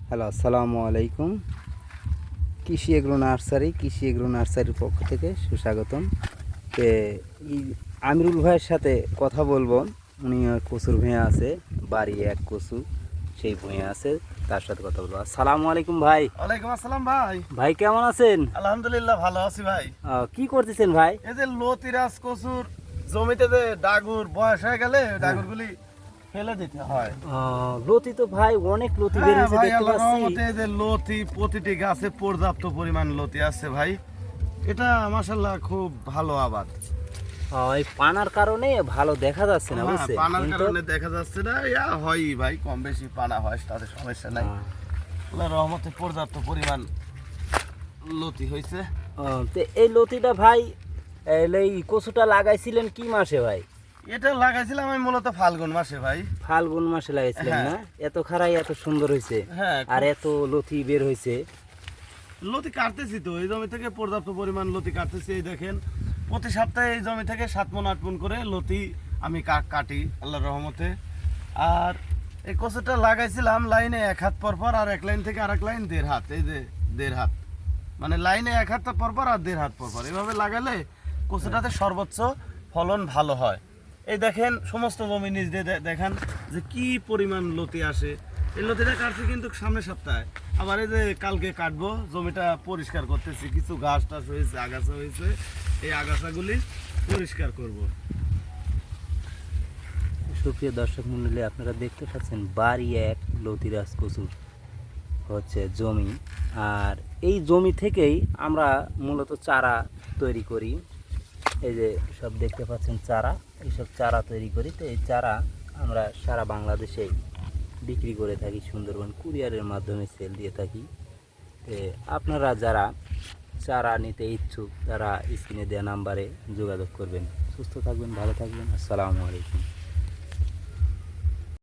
Hello, আসসালামু আলাইকুম। কৃষি এগ্রো নার্সারির পক্ষ থেকে সুস্বাগতম। তে আমিরুল ভাইয়ের সাথে কথা বলবো। উনি কচুর ভূঁইয়া আছে, বাড়ি এক কচু সেই ভূঁইয়া আছে, তার সাথে কথা বলবো। আসসালামু আলাইকুম ভাই। ওয়ালাইকুম আসসালাম ভাই। ভাই কেমন আছেন? আলহামদুলিল্লাহ ভালো আছি ভাই। কি করতেছেন ভাই? এই যে লতিরাজ কচুর জমিতে যে ডাগুর বয়স হয়ে গেলে ডাগুরগুলি ফেলে দিতে হয়। লতি তো ভাই অনেক লতি বের হয়েছে ভাই দেখতে আল্লাহর পাচ্ছি। রহমতে এই যে লতি প্রতিটি গাছে পর্যাপ্ত পরিমাণ লতি আছে ভাই। এটা মাশাআল্লাহ খুব ভালো আবাদ। এই পানার কারণে ভালো দেখা যাচ্ছে না, বুঝছেন? পানার কিন্তু কারণে দেখা যাচ্ছে না, ইয়া হয়ই ভাই, কম বেশি পানা হয়, তাতে সমস্যা নাই। আল্লাহর রহমতে পর্যাপ্ত পরিমাণ লতি হয়েছে। তো এই লতিটা ভাই, এই কচুটা লাগাইছিলেন কি মাসে ভাই? এটা লাগাইছিলাম আমি মূলত ফাল্গুন মাসে ভাই। ফাল্গুন মাসে লাগাইছিলেন হ্যাঁ। না? এত খাড়াই এত সুন্দর হয়েছে হ্যাঁ, আর এত লতি বের হয়েছে। লতি কাটতেছি তো, এই জমি থেকে পর্যাপ্ত পরিমাণ লতি কাটতেছি। এই দেখেন, প্রতি সপ্তাহে এই জমি থেকে 7 মণ 8 মণ করে লতি আমি কাটি আল্লাহর রহমতে। আর এই কচুটা লাগাইছিলাম লাইনে 1 হাত পর পর, আর এক লাইন থেকে আরেক লাইন 1.5 হাত। এই যে 1.5 হাত, মানে লাইনে 1 হাত পর পর আর 1.5 হাত পর পর, এভাবে লাগালে কচুটাতে সর্বোচ্চ ফলন ভালো হয়। এই দেখেন, সমস্ত জমি নিচ দিয়ে দেখেন যে কি পরিমাণ লতি আসে। এই লতিটা কাটছি কিন্তু সামনের সপ্তাহে, আবার এই যে কালকে কাটবো। জমিটা পরিষ্কার করতেছি, কিছু ঘাস টাস হয়েছে, আগাছা হয়েছে, এই আগাছাগুলি পরিষ্কার করব। সুপ্রিয় দর্শক মণ্ডলী, আপনারা দেখতে পাচ্ছেন বাড়ি এক লতিরাজ কচুর হচ্ছে জমি। আর এই জমি থেকেই আমরা মূলত চারা তৈরি করি। এই যে সব দেখতে পাচ্ছেন চারা, এইসব চারা তৈরি করি। তো এই চারা আমরা সারা বাংলাদেশে বিক্রি করে থাকি, সুন্দরবন কুরিয়ারের মাধ্যমে সেল দিয়ে থাকি। তো আপনারা যারা চারা নিতে ইচ্ছুক তারা স্ক্রিনে দেওয়া নাম্বারে যোগাযোগ করবেন। সুস্থ থাকবেন, ভালো থাকবেন। আসসালামু আলাইকুম।